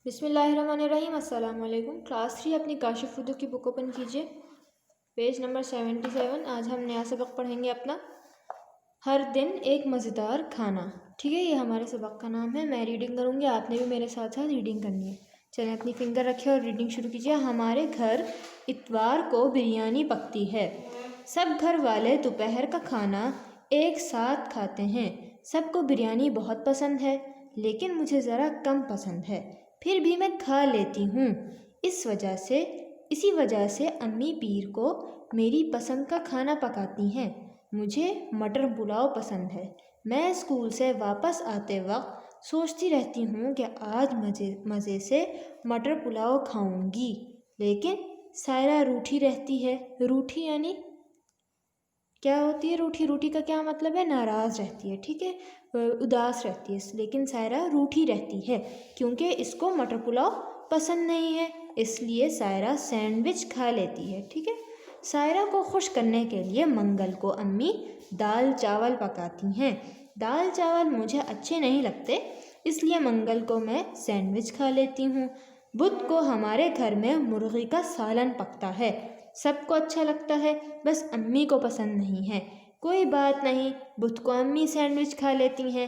بسم اللہ الرحمن الرحیم۔ السلام علیکم۔ کلاس 3 اپنی کاشف اردو کی بک اوپن کیجیے، پیج نمبر 77۔ آج ہم نیا سبق پڑھیں گے اپنا ہر دن ایک مزیدار کھانا۔ ٹھیک ہے، یہ ہمارے سبق کا نام ہے۔ میں ریڈنگ کروں گی، آپ نے بھی میرے ساتھ ساتھ ریڈنگ کرنی ہے۔ چلیں اپنی فنگر رکھیں اور ریڈنگ شروع کیجیے۔ ہمارے گھر اتوار کو بریانی پکتی ہے۔ سب گھر والے دوپہر کا کھانا ایک ساتھ کھاتے ہیں۔ سب کو بریانی بہت پسند ہے، لیکن مجھے ذرا کم پسند ہے، پھر بھی میں کھا لیتی ہوں۔ اسی وجہ سے امی پیر کو میری پسند کا کھانا پکاتی ہیں۔ مجھے مٹر پلاؤ پسند ہے۔ میں اسکول سے واپس آتے وقت سوچتی رہتی ہوں کہ آج مزے سے مٹر پلاؤ کھاؤں گی، لیکن سائرہ روٹھی رہتی ہے۔ روٹھی یعنی کیا ہوتی ہے؟ روٹھی کا کیا مطلب ہے؟ ناراض رہتی ہے، ٹھیک ہے، اداس رہتی ہے۔ لیکن سائرہ روٹھی رہتی ہے کیونکہ اس کو مٹر پلاؤ پسند نہیں ہے، اس لیے سائرہ سینڈوچ کھا لیتی ہے، ٹھیک ہے۔ سائرہ کو خوش کرنے کے لیے منگل کو امی دال چاول پکاتی ہیں۔ دال چاول مجھے اچھے نہیں لگتے، اس لیے منگل کو میں سینڈوچ کھا لیتی ہوں۔ بدھ کو ہمارے گھر میں مرغی کا سالن پکتا ہے۔ سب کو اچھا لگتا ہے، بس امی کو پسند نہیں ہے۔ کوئی بات نہیں، بدھ کو امی سینڈوچ کھا لیتی ہیں۔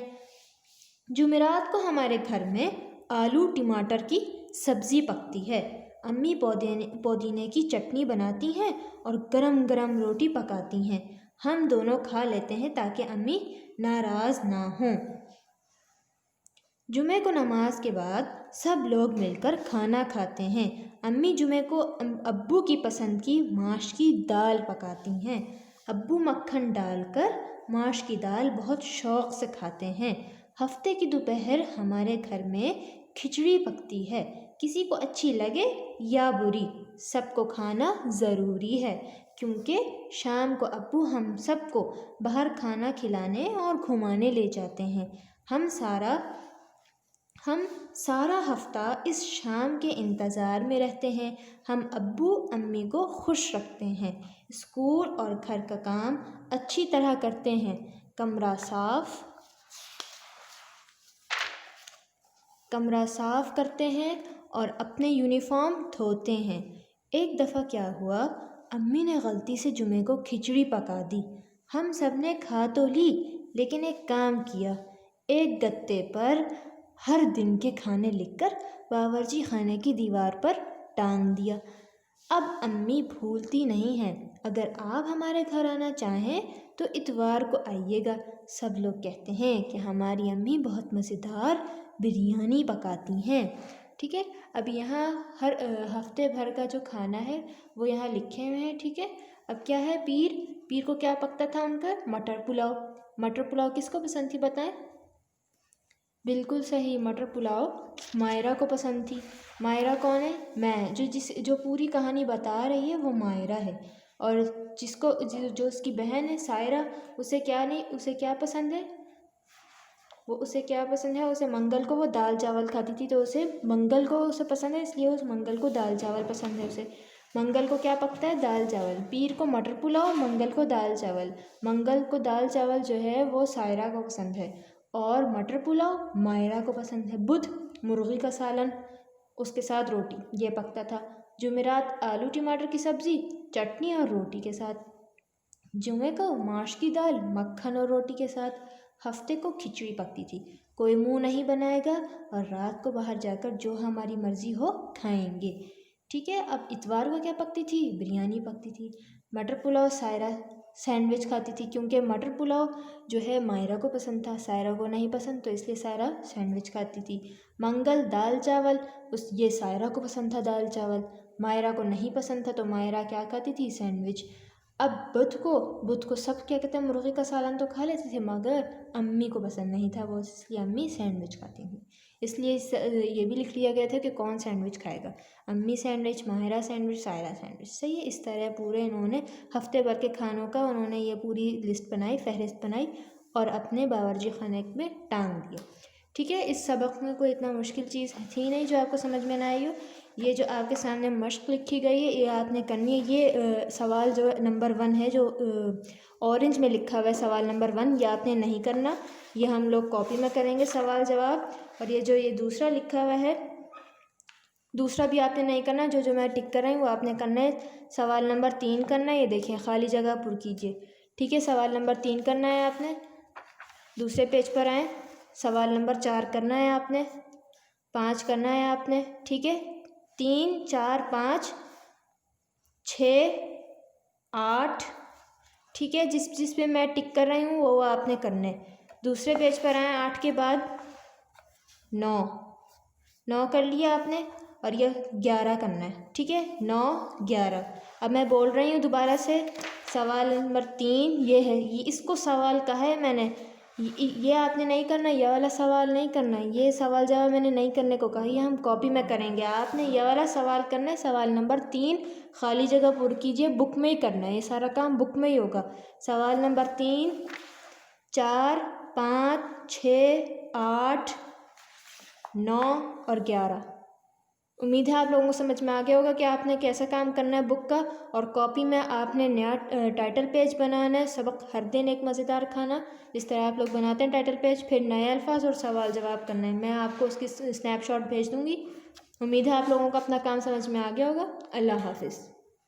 جمعرات کو ہمارے گھر میں آلو ٹماٹر کی سبزی پکتی ہے۔ امی پودینے کی چٹنی بناتی ہیں اور گرم گرم روٹی پکاتی ہیں۔ ہم دونوں کھا لیتے ہیں تاکہ امی ناراض نہ ہوں۔ جمعے کو نماز کے بعد سب لوگ مل کر کھانا کھاتے ہیں۔ امی جمعے کو ابو کی پسند کی ماش کی دال پکاتی ہیں۔ ابو مکھن ڈال کر ماش کی دال بہت شوق سے کھاتے ہیں۔ ہفتے کی دوپہر ہمارے گھر میں کھچڑی پکتی ہے۔ کسی کو اچھی لگے یا بری، سب کو کھانا ضروری ہے، کیونکہ شام کو ابو ہم سب کو باہر کھانا کھلانے اور گھمانے لے جاتے ہیں۔ ہم سارا ہفتہ اس شام کے انتظار میں رہتے ہیں۔ ہم ابو امی کو خوش رکھتے ہیں، اسکول اور گھر کا کام اچھی طرح کرتے ہیں، کمرہ صاف کرتے ہیں اور اپنے یونیفارم دھوتے ہیں۔ ایک دفعہ کیا ہوا، امی نے غلطی سے جمعے کو کھچڑی پکا دی۔ ہم سب نے کھا تو لی، لیکن ایک کام کیا، ایک گتے پر ہر دن کے کھانے لکھ کر باورچی خانے کی دیوار پر ٹانگ دیا۔ اب امی بھولتی نہیں ہیں۔ اگر آپ ہمارے گھر آنا چاہیں تو اتوار کو آئیے گا۔ سب لوگ کہتے ہیں کہ ہماری امی بہت مزیدار بریانی پکاتی ہیں، ٹھیک ہے۔ اب یہاں ہر ہفتے بھر کا جو کھانا ہے وہ یہاں لکھے ہوئے ہیں، ٹھیک ہے۔ اب کیا ہے، پیر کو کیا پکتا تھا ان کا؟ مٹر پلاؤ۔ مٹر پلاؤ کس کو پسند تھی بتائیں؟ بالکل صحیح، مٹر پلاؤ مائرہ کو پسند تھی۔ مائرہ کون ہے؟ میں جو پوری کہانی بتا رہی ہے وہ مائرہ ہے، اور جو اس کی بہن ہے سائرہ، اسے کیا پسند ہے؟ اسے منگل کو وہ دال چاول کھاتی تھی، تو منگل کو اسے پسند ہے، اس لیے اس منگل کو دال چاول پسند ہے اسے۔ منگل کو کیا پکتا ہے؟ دال چاول۔ پیر کو مٹر پلاؤ، منگل کو دال چاول۔ منگل کو دال چاول جو ہے وہ سائرہ کو پسند ہے، اور مٹر پلاؤ مائرہ کو پسند ہے۔ بدھ مرغی کا سالن، اس کے ساتھ روٹی، یہ پکتا تھا۔ جمعرات آلو ٹماٹر کی سبزی، چٹنی اور روٹی کے ساتھ۔ جمعے کو ماش کی دال، مکھن اور روٹی کے ساتھ۔ ہفتے کو کھچڑی پکتی تھی، کوئی منہ نہیں بنائے گا، اور رات کو باہر جا کر جو ہماری مرضی ہو کھائیں گے، ٹھیک ہے۔ اب اتوار کو کیا پکتی تھی؟ بریانی پکتی تھی۔ مٹر پلاؤ سائرہ سینڈوچ کھاتی تھی، کیونکہ مٹر پلاؤ جو ہے مائرہ کو پسند تھا، سائرہ کو نہیں پسند، تو اس لیے سائرہ سینڈوچ کھاتی تھی۔ منگل دال چاول، یہ سائرہ کو پسند تھا دال چاول، مائرہ کو نہیں پسند تھا، تو مائرہ کیا کھاتی تھی؟ سینڈوچ۔ اب بدھ کو سب کیا کہتے ہیں، مرغی کا سالن تو کھا لیتے تھے، مگر امی کو پسند نہیں تھا وہ، اس لیے امی سینڈوچ کھاتی تھیں۔ اس لیے یہ بھی لکھ لیا گیا تھا کہ کون سینڈوچ کھائے گا، امی sandwich, Mahira sandwich, Saira sandwich, صحیح ہے۔ اس طرح پورے انہوں نے ہفتے بھر کے کھانوں کا یہ پوری لسٹ بنائی، فہرست بنائی، اور اپنے باورچی خانے میں ٹانگ دیا، ٹھیک ہے۔ اس سبق میں کوئی اتنا مشکل چیز تھی نہیں جو آپ کو سمجھ میں نہ آئی ہو۔ یہ جو آپ کے سامنے مشق لکھی گئی ہے، یہ آپ نے کرنی ہے۔ یہ سوال جو نمبر 1 ہے، جو اورنج میں لکھا ہوا ہے سوال نمبر 1، یہ آپ نے نہیں کرنا، یہ ہم لوگ کاپی میں کریں گے سوال جواب۔ اور یہ جو دوسرا لکھا ہوا ہے دوسرا بھی آپ نے نہیں کرنا، جو میں ٹک کر رہی ہوں وہ آپ نے کرنا ہے۔ سوال نمبر 3 کرنا ہے، یہ دیکھیں خالی جگہ پر کیجیے، ٹھیک ہے۔ سوال نمبر 3 کرنا ہے آپ نے، دوسرے پیج پر آئیں۔ سوال نمبر 4 کرنا ہے آپ نے، 5 کرنا ہے آپ نے، ٹھیک ہے۔ 3 4 5 6 8، ٹھیک ہے۔ جس پہ میں ٹک کر رہی ہوں وہ آپ نے کرنا ہے۔ دوسرے پیج پر آئیں، 8 کے بعد 9 کر لیا آپ نے، اور یہ 11 کرنا ہے، ٹھیک ہے۔ 9 11۔ اب میں بول رہی ہوں دوبارہ سے، سوال نمبر 3 یہ ہے، اس کو سوال کہا ہے میں نے، یہ آپ نے نہیں کرنا، یہ والا سوال نہیں کرنا، یہ سوال جواب میں نے نہیں کرنے کو کہا، یہ ہم کاپی میں کریں گے۔ آپ نے یہ والا سوال کرنا ہے، سوال نمبر 3 خالی جگہ پر کیجیے، بک میں ہی کرنا ہے، یہ سارا کام بک میں ہی ہوگا۔ سوال نمبر 3 4 5 6 8 9 اور 11۔ امید ہے آپ لوگوں کو سمجھ میں آ گیا ہوگا کہ آپ نے کیسا کام کرنا ہے بک کا، اور کاپی میں آپ نے نیا ٹائٹل پیج بنانا ہے، سبق ہر دن ایک مزیدار کھانا، جس طرح آپ لوگ بناتے ہیں ٹائٹل پیج، پھر نئے الفاظ اور سوال جواب کرنا ہے۔ میں آپ کو اس کی اسنیپ شاٹ بھیج دوں گی۔ امید ہے آپ لوگوں کو اپنا کام سمجھ میں آ گیا ہوگا۔ اللہ حافظ۔